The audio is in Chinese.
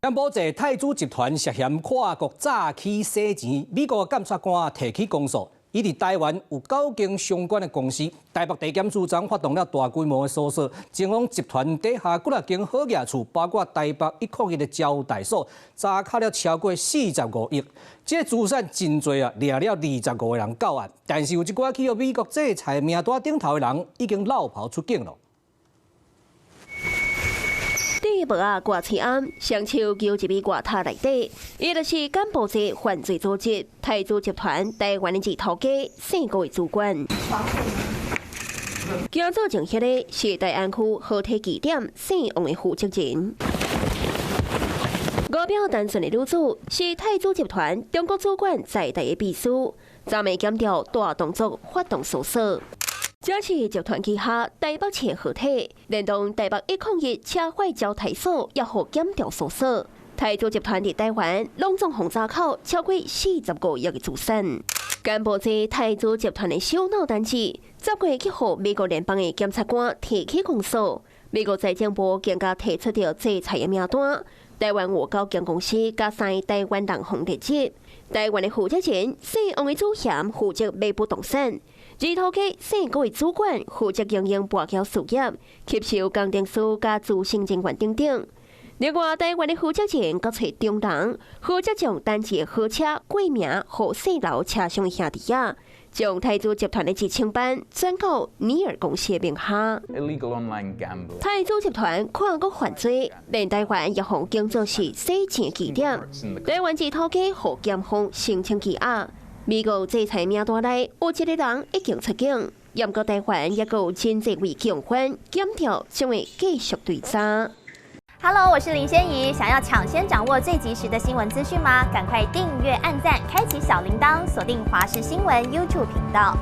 柬埔寨泰铢集团涉嫌跨国诈欺洗钱，美国检察官提起公诉。伊伫台湾有9间相关的公司，台北地检署长发动了大规模的搜索，前往集团底下几啊间好业处，包括台北101的招待所，查扣了超过45亿。这个资产真多啊，掠了25个人到案，但是有一寡去到美国制裁名单顶头的人已经落跑出境了。 第一幕啊，挂起案，双手揪入去外塔内底，伊就是柬埔寨犯罪组织泰铢集团台湾的一头家4个主管。今早证实的是大安区好体据点姓王的负责人。外表单纯的女子是泰铢集团中国主管在台的秘书，昨暝检调大动作发动搜索。 这是集团旗下台北市合体，连同台北101车坏招待所也互检调搜索。泰铢集团伫台湾拢总共查扣超过45亿的资产。柬埔寨泰铢集团的首脑单子10月去互美国联邦的检察官提起公诉。美国财政部更加提出了制裁的名单，台湾有9间公司加3个台湾人红列入。台湾的负责人姓王的主嫌负责买不动产。 二头家4个主管负责经营外交事业，吸收工程师加资深人员等等。另外，台湾的负责人搁找中人，负责将单次的好车挂名予4楼车上兄弟仔，将泰铢集团的执行班转到尼尔公司的名下。泰铢集团跨国犯罪，连台湾也互经做是洗钱据点。台湾二头家互检方申请羁押。 美国制裁名单内有1个人已经出境，不过台湾也有真济位警官检调将会继续追查。Hello， 我是林仙怡，想要抢先掌握最及时的新闻资讯吗？赶快订阅、按赞、开启小铃铛，锁定华视新闻 YouTube 频道。